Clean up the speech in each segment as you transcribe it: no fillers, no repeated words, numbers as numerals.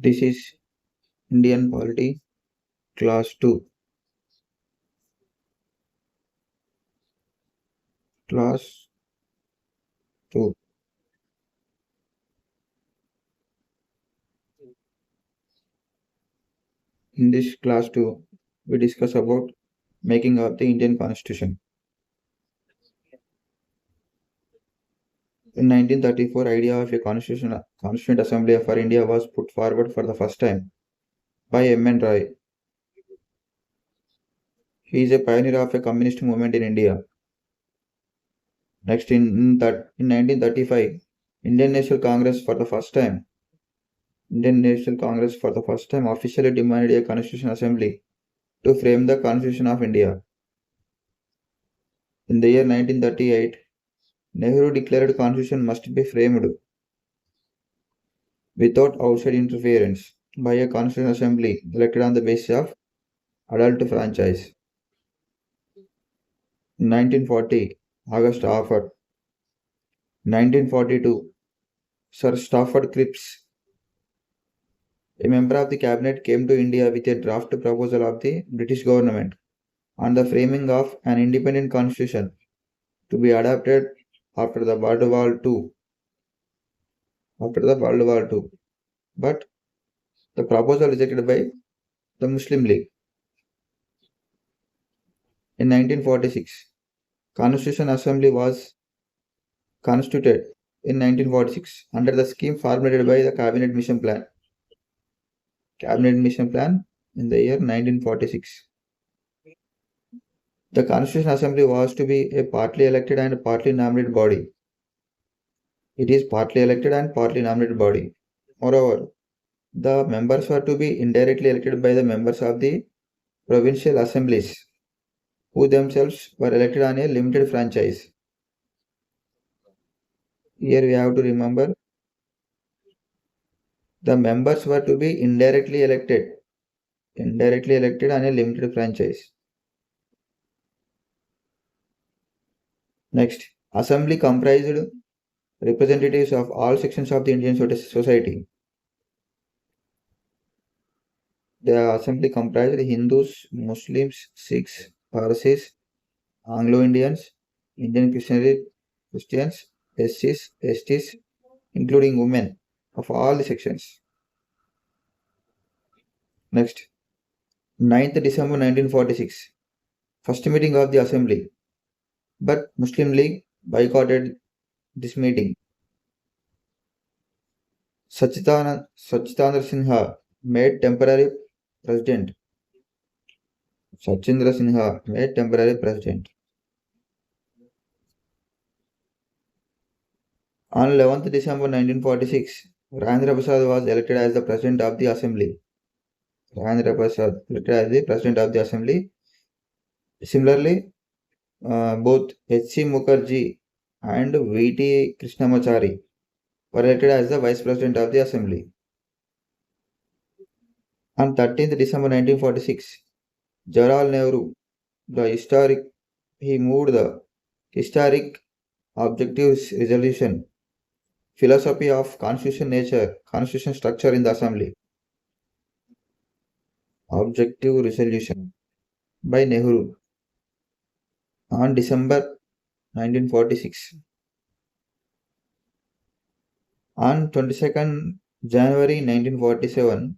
This is Indian Polity, Class 2. Class 2. In this Class 2, we discuss about making of the Indian Constitution. In 1934, idea of a Constituent Assembly for India was put forward for the first time by M.N. Roy. He is a pioneer of a communist movement in India. Next, in 1935, Indian National Congress for the first time, Indian National Congress for the first time officially demanded a Constitution Assembly to frame the Constitution of India. In the year 1938, Nehru declared constitution must be framed without outside interference by a constitutional assembly elected on the basis of adult franchise. In 1940, August offered. 1942, Sir Stafford Cripps, a member of the cabinet, came to India with a draft proposal of the British government on the framing of an independent constitution to be adopted after the World War II. But the proposal rejected by the Muslim League. In 1946, Constitution Assembly was constituted in 1946 under the scheme formulated by the Cabinet Mission Plan. Cabinet Mission Plan in the year 1946. The Constitution Assembly was to be a partly elected and partly nominated body. It is partly elected and partly nominated body. Moreover, the members were to be indirectly elected by the members of the provincial assemblies, who themselves were elected on a limited franchise. Here we have to remember the members were to be indirectly elected on a limited franchise. Next, assembly comprised representatives of all sections of the Indian society. The assembly comprised Hindus, Muslims, Sikhs, Parsis, Anglo-Indians, Indian Christians, SCs, STs, including women of all the sections. Next, 9th December 1946, first meeting of the assembly, but Muslim League boycotted this meeting. Sachitendra Sinha made temporary president. Sachindra Sinha made temporary president. On 11th December 1946, Rajendra Prasad was elected as the president of the assembly. Rajendra Prasad elected as the president of the assembly. Similarly, both H.C. Mukherjee and V.T. Krishnamachari were elected as the vice president of the assembly. On 13th December 1946, Jawaharlal Nehru, he moved the historic objective resolution, philosophy of constitution structure in the assembly. Objective resolution by Nehru on December 1946. On 22nd January 1947,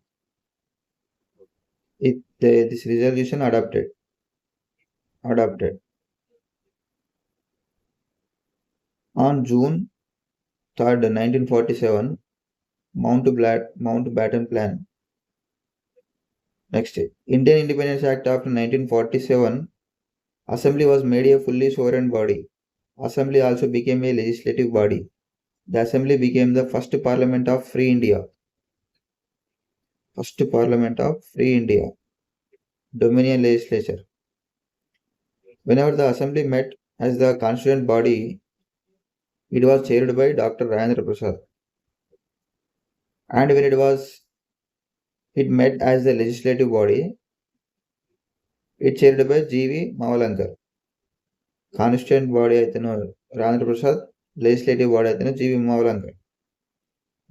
this resolution adopted. On June 3rd, 1947, Mountbatten Plan. Next, Indian Independence Act of 1947, Assembly was made a fully sovereign body. Assembly also became a legislative body. The Assembly became the first Parliament of Free India. Dominion legislature. Whenever the Assembly met as the constituent body, it was chaired by Dr. Rajendra Prasad. And when it met as the legislative body, it chaired by G.V. Mavalankar. Constituent body aitano Rajendra Prasad, legislative body aitano G.V. Mavalankar.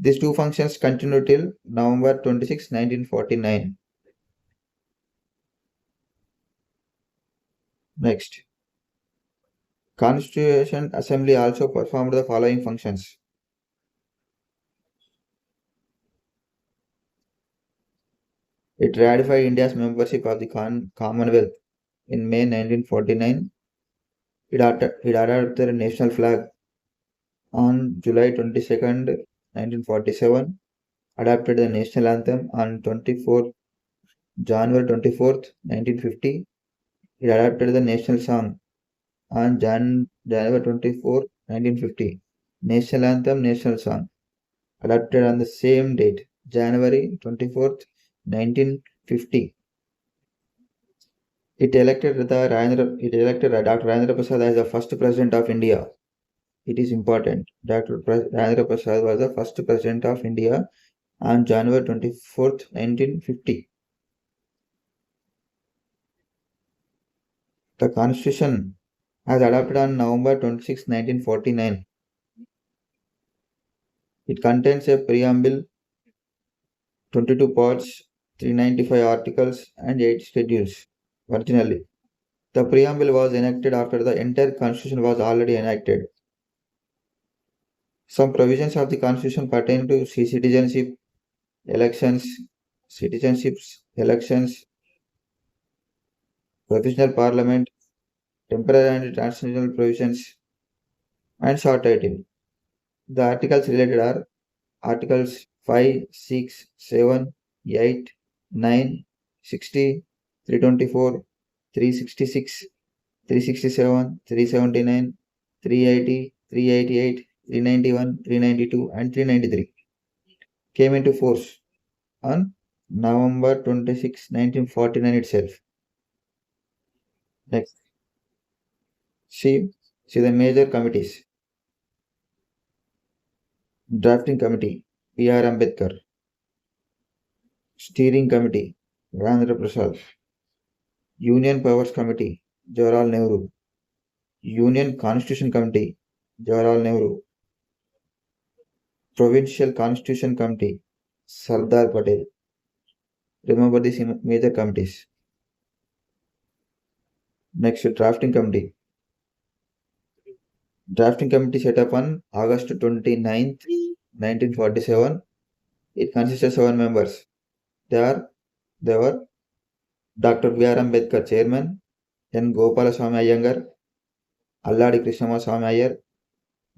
These two functions continue till November 26, 1949. Next, Constitution Assembly also performed the following functions. It ratified India's membership of the Commonwealth in May 1949. It adopted the national flag on July 22nd, 1947. Adopted the national anthem on January 24th, 1950. It adopted the national song on January 24th, 1950. National anthem, national song. Adopted on the same date, January 24th, 1950. It elected Dr. Rajendra Prasad as the first president of India. It is important. Rajendra Prasad was the first president of India on January 24th, 1950. The Constitution, as adopted on November 26, 1949, it contains a preamble, 22 parts, 395 articles, and 8 schedules. Originally, the preamble was enacted after the entire Constitution was already enacted. Some provisions of the Constitution pertain to elections, citizenships, elections, provisional parliament, temporary and transitional provisions, and short title. The articles related are Articles 5, 6, 7, 8, 9, 60, 324, 366, 367, 379, 380, 388, 391, 392, and 393 came into force on November 26, 1949 itself. Next, see the major committees. Drafting Committee, P.R. Ambedkar. Steering Committee, Rajendra Prasad. Union Powers Committee, Jawaharlal Nehru. Union Constitution Committee, Jawaharlal Nehru. Provincial Constitution Committee, Sardar Patel. Remember these major committees. Next, Drafting Committee. Drafting Committee set up on August 29th, 1947. It consists of 7 members. They were Dr. B.R. Ambedkar, Chairman, N. Gopalaswamy Iyengar, Alladi Krishnamaswamy Iyer,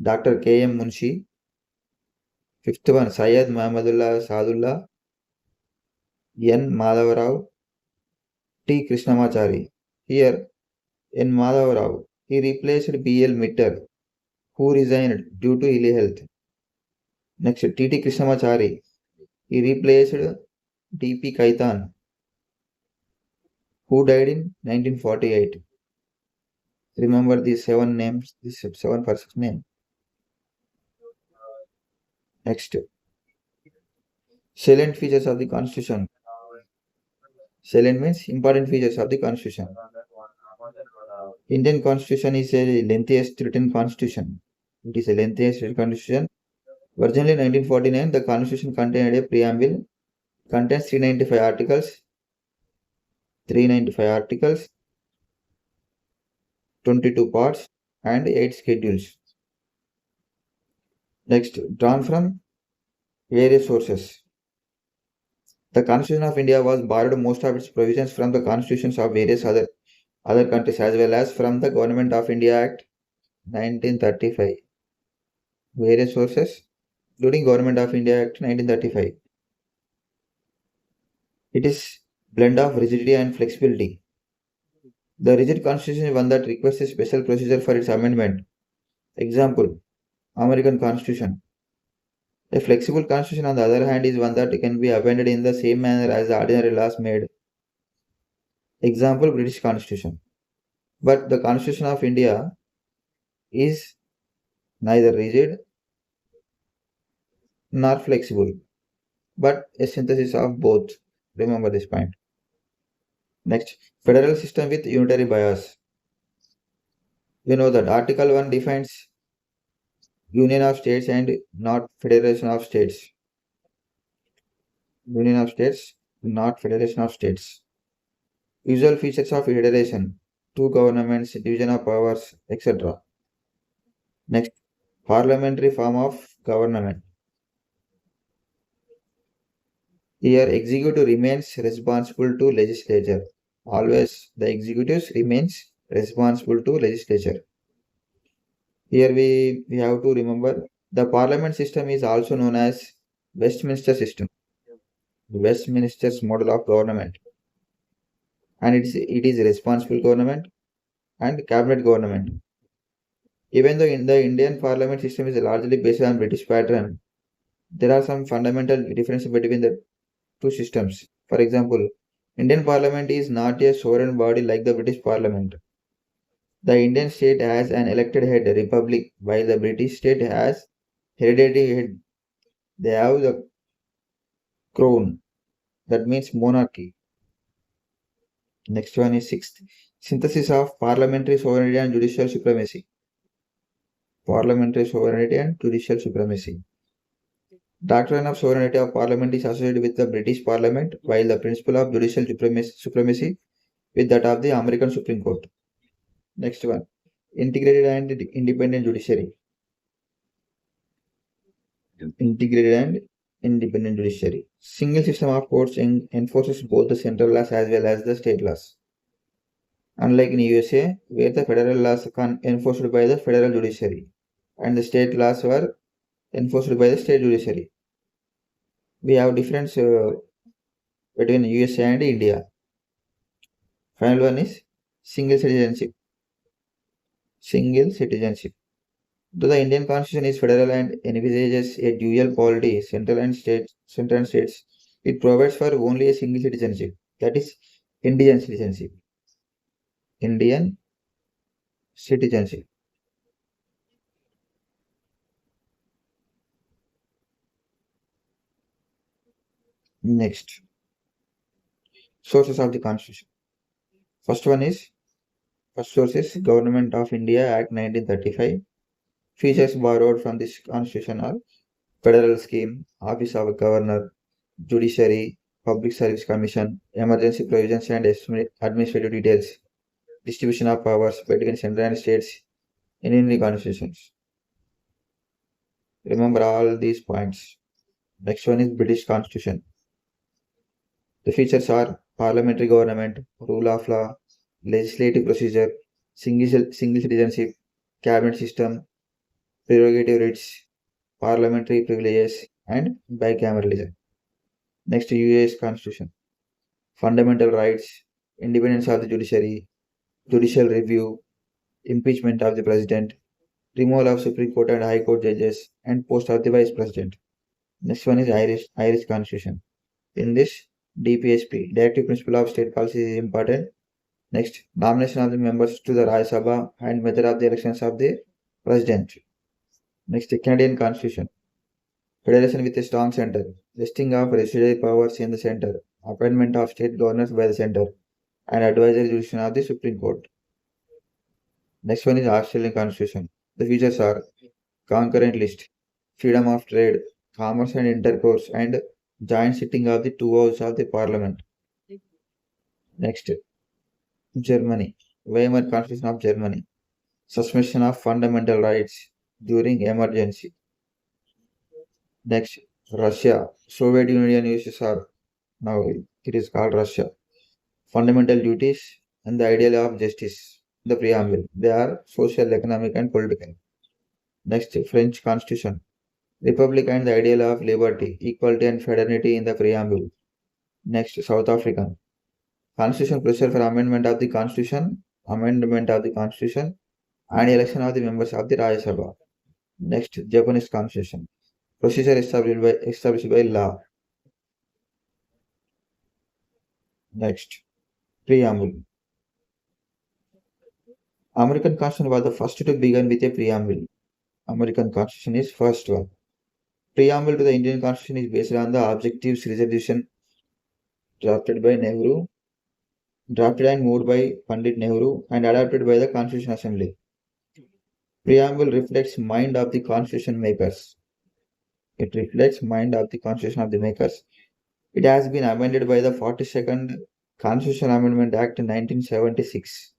Dr. K.M. Munshi. Fifth one, Syed Muhammadullah Sadullah, N. Madhavarao, T. Krishnamachari. Here, N. Madhavarao, he replaced B.L. Mitter, who resigned due to ill health. Next, T.T. Krishnamachari, he replaced D.P. Kaitan, who died in 1948. Remember these 7 names, these 7 persons' names. Next, salient features of the Constitution. Salient means important features of the Constitution. Indian Constitution is a lengthiest written constitution. It is a lengthiest written constitution. Originally in 1949, the Constitution contained a preamble. Contains 395 articles, 22 parts, and 8 schedules. Next, drawn from various sources. The Constitution of India was borrowed most of its provisions from the constitutions of various other countries as well as from the Government of India Act 1935. Various sources, including Government of India Act 1935. It is blend of rigidity and flexibility. The rigid constitution is one that requires a special procedure for its amendment. Example, American Constitution. A flexible constitution, on the other hand, is one that can be amended in the same manner as the ordinary laws made. Example, British Constitution. But the Constitution of India is neither rigid nor flexible, but a synthesis of both. Remember this point. Next, federal system with unitary bias. You know that Article 1 defines Union of States and not Federation of States. Union of States, not Federation of States. Usual features of federation, two governments, division of powers, etc. Next, parliamentary form of government. Here, executive remains responsible to legislature. Always, the executive remains responsible to legislature. Here, we have to remember the parliament system is also known as Westminster system, Westminster's model of government, and it is responsible government and cabinet government. Even though in the Indian parliament system is largely based on British pattern, there are some fundamental differences between the two systems. For example, Indian parliament is not a sovereign body like the British parliament. The Indian state has an elected head, a republic, while the British state has hereditary head. They have the crown, that means monarchy. Next one is sixth. Synthesis of parliamentary sovereignty and judicial supremacy. Parliamentary sovereignty and judicial supremacy. Doctrine of sovereignty of parliament is associated with the British parliament, while the principle of judicial supremacy with that of the American Supreme Court. Next one, integrated and independent judiciary. Integrated and independent judiciary. Single system of courts enforces both the central laws as well as the state laws. Unlike in USA, where the federal laws are enforced by the federal judiciary and the state laws were enforced by the state judiciary. We have difference between USA and India. Final one is single citizenship. Single citizenship. Though the Indian Constitution is federal and envisages a dual polity, central and states, it provides for only a single citizenship, that is Indian citizenship. Indian citizenship. Next, sources of the Constitution. First source is Government of India Act 1935. Features borrowed from this Constitution are Federal Scheme, Office of Governor, Judiciary, Public Service Commission, Emergency Provisions and Administrative Details, Distribution of Powers between Central and States in Indian constitutions. Remember all these points. Next one is British Constitution. The features are parliamentary government, rule of law, legislative procedure, single citizenship, cabinet system, prerogative rights, parliamentary privileges, and bicameralism. Next, US Constitution. Fundamental rights, independence of the judiciary, judicial review, impeachment of the president, removal of Supreme Court and High Court judges, and post of the Vice President. Next one is Irish Constitution. In this, DPSP, Directive Principle of State Policy is important. Next, nomination of the members to the Rajya Sabha and method of the elections of the President. Next, Canadian Constitution. Federation with a strong center. Vesting of residual powers in the center. Appointment of state governors by the center. And advisory jurisdiction of the Supreme Court. Next one is Australian Constitution. The features are concurrent list, freedom of trade, commerce and intercourse, and joint sitting of the two houses of the parliament. Next, Germany. Weimar Constitution of Germany. Suspension of fundamental rights during emergency. Next, Russia. Soviet Union USSR. Now it is called Russia. Fundamental duties and the ideal of justice. The preamble. They are social, economic, and political. Next, French Constitution. Republic and the ideal of liberty, equality, and fraternity in the preamble. Next, South African. Constitution procedure for amendment of the Constitution, and election of the members of the Rajya Sabha. Next, Japanese Constitution. Procedure established by law. Next, Preamble. American Constitution was the first to begin with a preamble. American Constitution is first one. Preamble to the Indian Constitution is based on the Objectives Resolution drafted and moved by Pandit Nehru and adopted by the Constitution Assembly. Preamble reflects mind of the constitution makers. It reflects mind of the constitution of the makers. It has been amended by the 42nd Constitutional Amendment Act in 1976,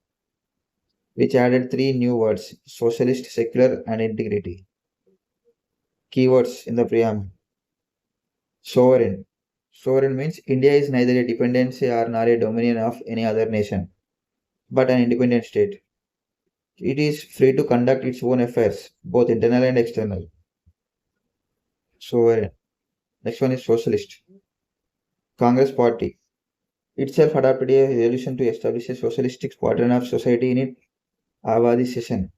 which added three new words: socialist, secular, and integrity. Keywords in the preamble: sovereign. Sovereign means India is neither a dependency or nor a dominion of any other nation, but an independent state. It is free to conduct its own affairs, both internal and external. Sovereign. Next one is socialist. Congress Party itself adopted a resolution to establish a socialistic pattern of society in its Avadi session.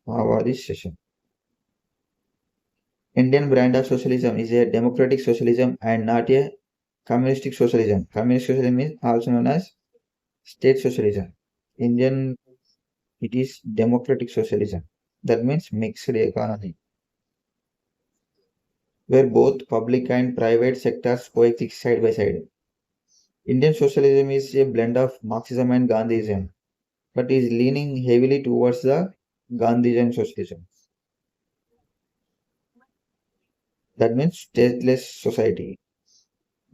Avadi session. Indian brand of socialism is a democratic socialism and not a communistic socialism. Communist socialism is also known as state socialism. Indian, it is democratic socialism. That means mixed economy, where both public and private sectors coexist side by side. Indian socialism is a blend of Marxism and Gandhism, but is leaning heavily towards the Gandhian socialism. That means stateless society.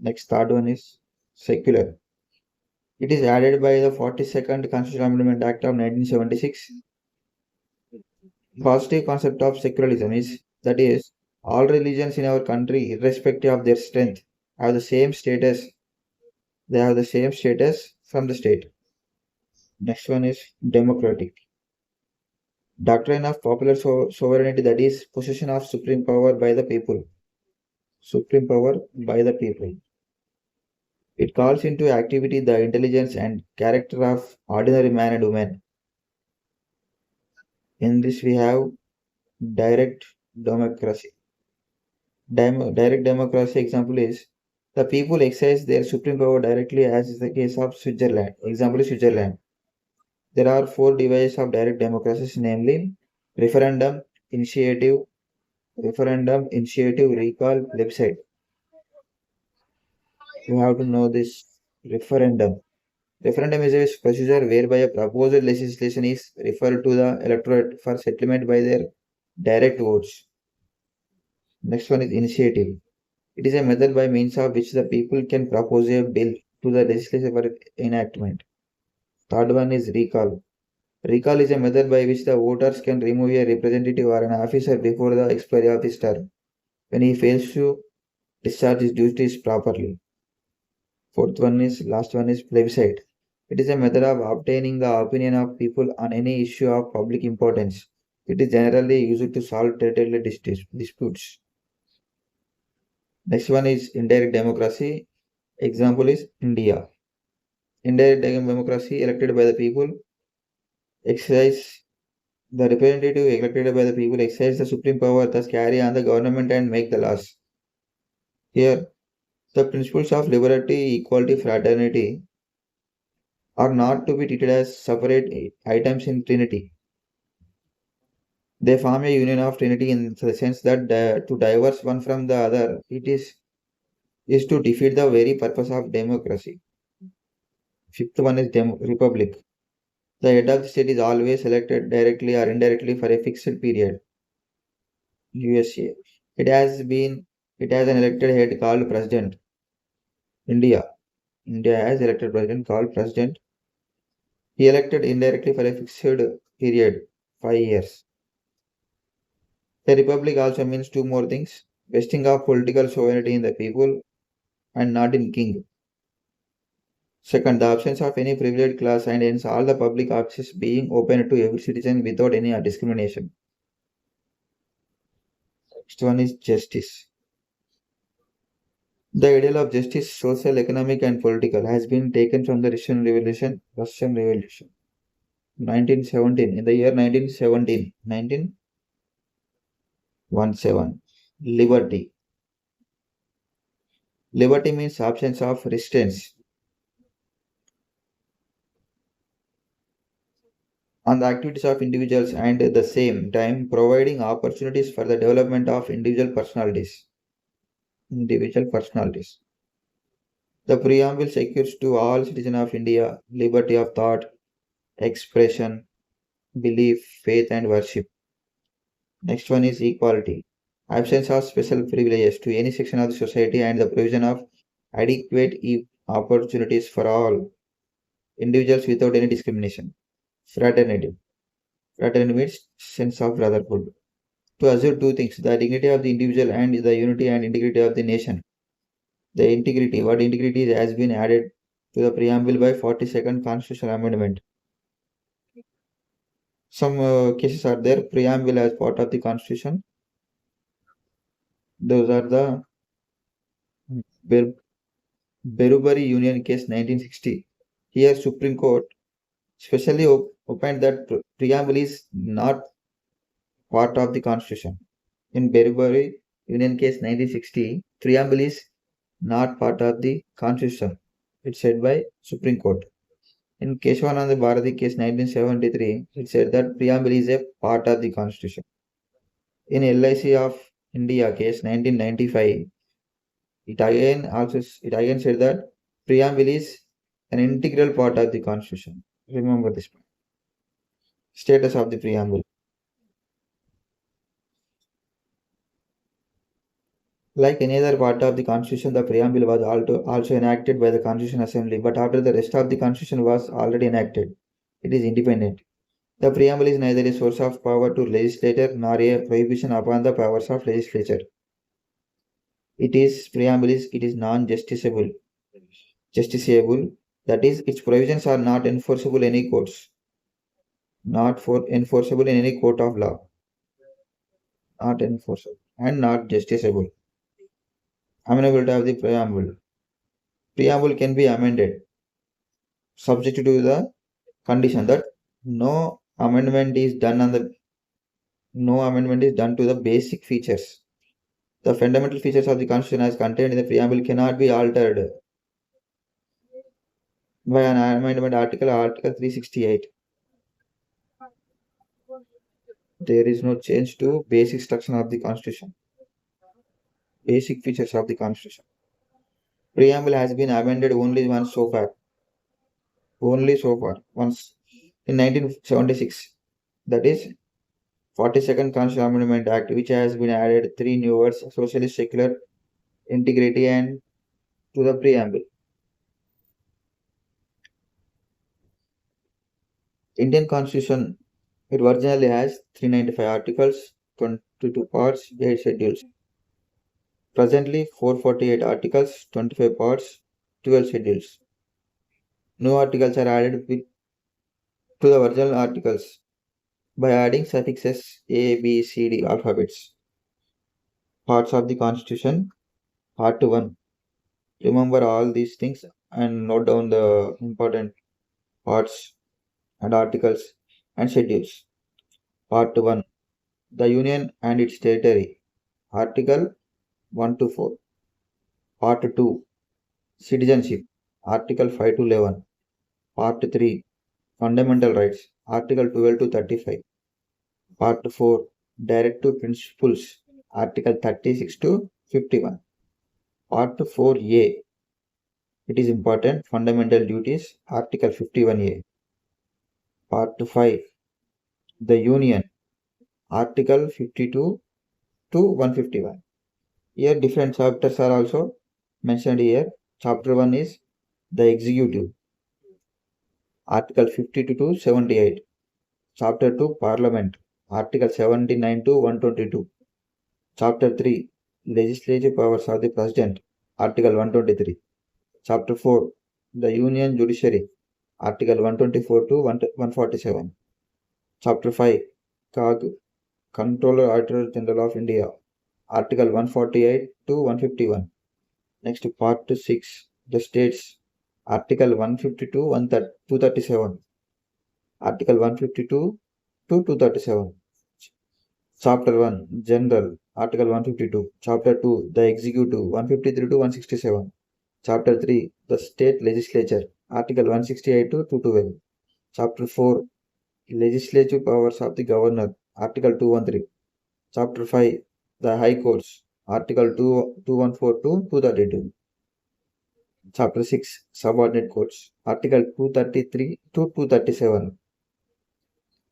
Next, third one is secular. It is added by the 42nd Constitutional Amendment Act of 1976. Positive concept of secularism is that is all religions in our country, irrespective of their strength, have the same status. They have the same status from the state. Next one is democratic. Doctrine of popular sovereignty, that is possession of supreme power by the people. Supreme power by the people. It calls into activity the intelligence and character of ordinary man and woman. In this we have direct democracy. Direct democracy example is the people exercise their supreme power directly, as is the case of Switzerland. Example is Switzerland. There are four devices of direct democracy, namely referendum, initiative, recall, plebiscite. You have to know this referendum. Referendum is a procedure whereby a proposed legislation is referred to the electorate for settlement by their direct votes. Next one is initiative. It is a method by means of which the people can propose a bill to the legislature for enactment. Third one is recall. Recall is a method by which the voters can remove a representative or an officer before the expiry of his term when he fails to discharge his duties properly. Last one is plebiscite. It is a method of obtaining the opinion of people on any issue of public importance. It is generally used to solve territorial disputes. Next one is indirect democracy. Example is India. Indirect democracy elected by the people exercise the representative elected by the people exercise the supreme power, thus carry on the government and make the laws. Here, the principles of liberty, equality, fraternity are not to be treated as separate items in Trinity. They form a union of Trinity in the sense that to diverse one from the other, is to defeat the very purpose of democracy. Fifth one is republic. The head of the state is always elected directly or indirectly for a fixed period. USA. It has an elected head called president. India. India has elected president called president. He elected indirectly for a fixed period, 5 years. The republic also means two more things: vesting of political sovereignty in the people and not in king. Second, the absence of any privileged class and hence all the public access being open to every citizen without any discrimination. Next one is justice. The ideal of justice, social, economic, and political, has been taken from the Russian Revolution, 1917. In the year 1917, 1917, liberty. Liberty means absence of restraints on the activities of individuals and at the same time providing opportunities for the development of individual personalities. Individual personalities. The preamble secures to all citizens of India liberty of thought, expression, belief, faith, and worship. Next one is equality. Absence of special privileges to any section of the society and the provision of adequate opportunities for all individuals without any discrimination. Fraternity. Fraternity means sense of brotherhood. To assure two things, the dignity of the individual and the unity and integrity of the nation. The integrity, what integrity has been added to the preamble by 42nd Constitutional Amendment. Some cases are there, preamble as part of the Constitution. Those are the Ber- Berubari Union case 1960. Here, Supreme Court specially opined that preamble is not part of the Constitution. In Berubari Union case 1960, preamble is not part of the Constitution. It's said by Supreme Court. In Keshavananda Bharati case 1973, it said that preamble is a part of the Constitution. In LIC of India case 1995, it again said that preamble is an integral part of the Constitution. Remember this point. Status of the preamble. Like any other part of the Constitution, the preamble was also enacted by the Constitution Assembly, but after the rest of the Constitution was already enacted, it is independent. The preamble is neither a source of power to legislator nor a prohibition upon the powers of legislature. It is non-justiciable. Justiciable, that is, its provisions are not enforceable in any courts, not for enforceable in any court of law, not enforceable, and not justiciable. Amendability of the preamble. Preamble can be amended subject to the condition that no amendment is done on the no amendment is done to the basic features. The fundamental features of the Constitution as contained in the preamble cannot be altered by an amendment Article 368. There is no change to basic structure of the Constitution, basic features of the Constitution. Preamble has been amended only so far, once in 1976. That is 42nd Constitutional Amendment Act, which has been added three new words: socialist, secular, integrity, and to the preamble. Indian Constitution, it originally has 395 articles, 22 parts, 8 schedules. Presently, 448 articles, 25 parts, 12 schedules. New articles are added to the original articles by adding suffixes A, B, C, D alphabets. Parts of the Constitution, Part 1. Remember all these things and note down the important parts and articles and schedules. Part 1. The Union and its territory. Article 1 to 4. Part 2. Citizenship. Article 5 to 11. Part 3. Fundamental Rights. Article 12 to 35. Part 4. Directive Principles. Article 36 to 51. Part 4A. It is important. Fundamental Duties. Article 51A. Part 5. The Union. Article 52 to 151. Here different chapters are also mentioned here. Chapter 1 is the Executive. Article 52 to 78. Chapter 2 Parliament. Article 79 to 122. Chapter 3 Legislative Powers of the President. Article 123. Chapter 4 The Union Judiciary. Article 124 to 147. Chapter 5 COG Controller Auditor General of India. Article 148 to 151. Next, Part 6 The States. Article 152 237. Article 152 to 237. Chapter 1 General. Article 152. Chapter 2 The Executive. 153 to 167. Chapter 3 The State Legislature. Article 168 to 212. Chapter 4 Legislative Powers of the Governor. Article 213. Chapter 5 The High Courts. Article 214 to 232. Chapter 6 Subordinate Courts. Article 233 to 237.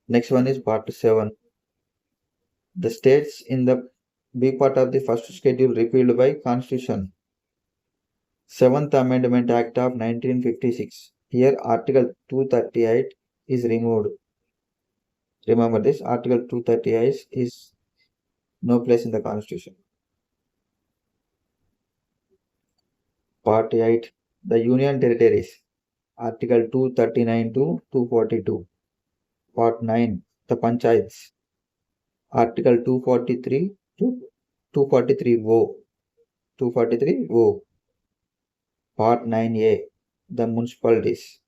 Next one is part 7. The states in the B part of the first schedule repealed by Constitution. 7th Amendment Act of 1956. Here Article 238 is removed. Remember this, Article 238 is no place in the Constitution. Part 8. The Union Territories. Article 239 to 242. Part 9. The Panchayats. Article 243 to 243 O. 243 O. Part 9A. The Municipalities.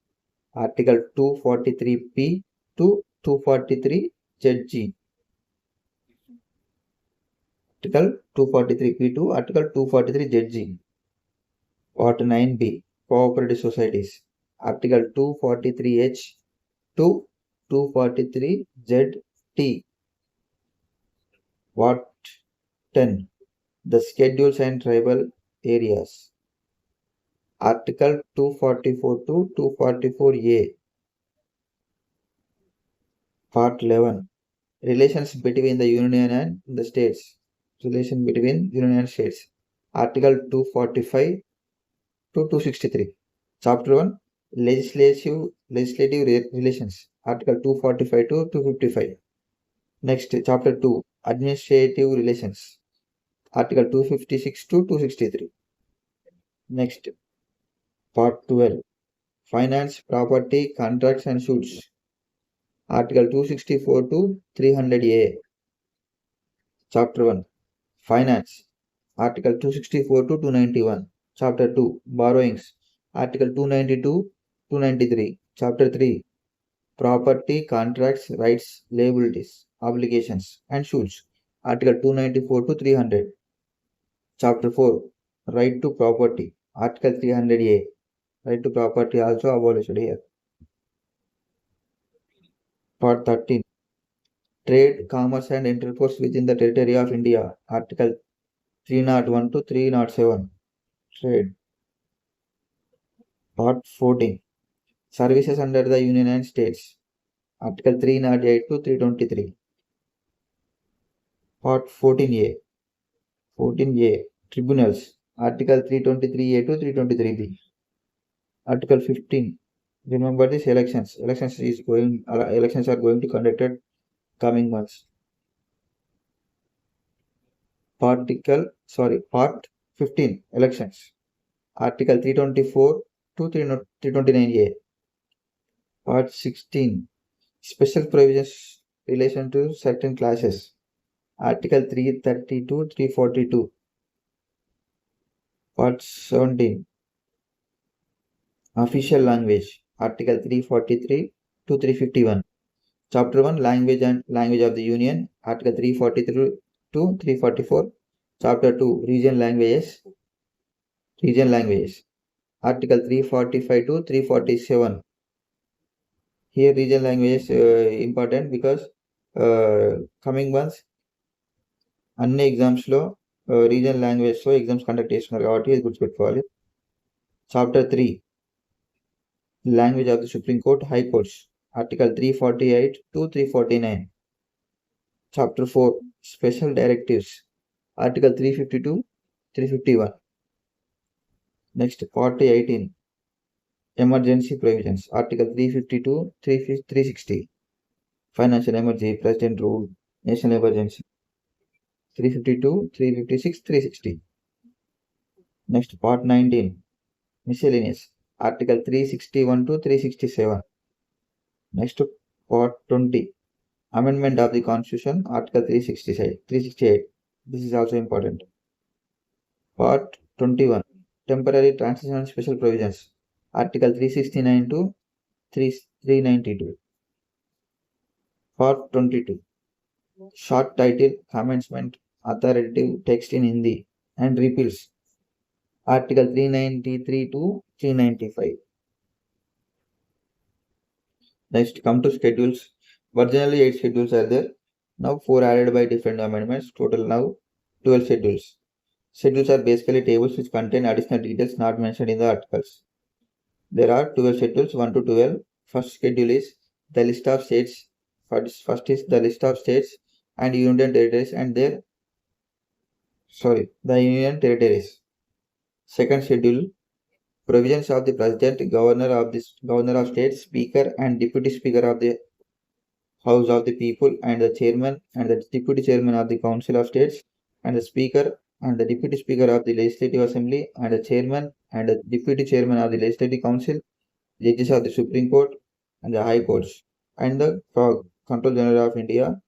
Article 243P to 243 ZG. Article 243P to Article 243 ZG. Part 9B. Cooperative Societies. Article 243H to 243 ZT. Part 10. The Schedules and Tribal Areas. Article 244 to 244A. Part 11. Relations between the Union and the States. Relation between Union and States. Article 245 to 263. Chapter 1. Legislative Relations. Article 245 to 255. Next, Chapter 2. Administrative Relations. Article 256 to 263. Next, Part 12. Finance, Property, Contracts and Suits. Article 264 to 300A. Chapter 1. Finance. Article 264 to 291. Chapter 2. Borrowings. Article 292 293. Chapter 3. Property, Contracts, Rights, Liabilities, Obligations and Suits. Article 294 to 300. Chapter 4. Right to Property. Article 300A. Right to property also abolished here. Part 13. Trade, Commerce and Intercourse within the territory of India. Article 301 to 307. Trade. Part 14. Services under the Union and States. Article 308 to 323. Part 14A. 14A. Tribunals. Article 323A to 323B. Article 15. Remember this, elections. Elections are going to conducted coming months. Part 15. Elections. Article 324 to 329A. Part 16. Special provisions relation to certain classes. Article 330 to 342. Part 17. Official language. Article 343 to 351. Chapter 1. Language and Language of the Union. Article 343 to 344. Chapter 2. Regional Languages. Article 345 to 347. Here regional languages important because coming months అన్ని ఎగ్జామ్స్లో regional లాంగ్వేజ్తో exams conduct చేస్తున్నారు కాబట్టి ఇది గుర్తుపెట్టుకోవాలి. Chapter 3 language of the supreme court, high courts. Article 348 to 349. Chapter 4 special directives. Article 352 351. Next part 18 emergency provisions. Article 352 360. Financial emergency, president rule, national emergency. 352 356 360. Next, part 19 miscellaneous. Article 361 to 367. Next, part 20 amendment of the constitution. Article 368. This is also important. Part 21 temporary transition and special provisions. Article 369 to 392. Part 22 short title, commencement, authoritative text in Hindi and repeals. Article 393 to 395. Next, come to schedules. Originally 8 schedules are there. Now 4 added by different amendments. Total now 12 schedules. Schedules are basically tables which contain additional details not mentioned in the articles. There are 12 schedules 1 to 12. First schedule is the list of states First is the list of states and union territories and their the union territories. Second schedule, provisions of the president, governor of state, speaker and deputy speaker of the House of the People, and the chairman and the deputy chairman of the Council of States, and the speaker and the deputy speaker of the Legislative Assembly, and the chairman and the deputy chairman of the Legislative Council, judges of the Supreme Court and the High Courts, and the Control General of India,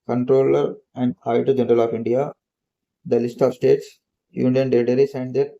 Controller and Auditor General of India, the list of states, union territories, and their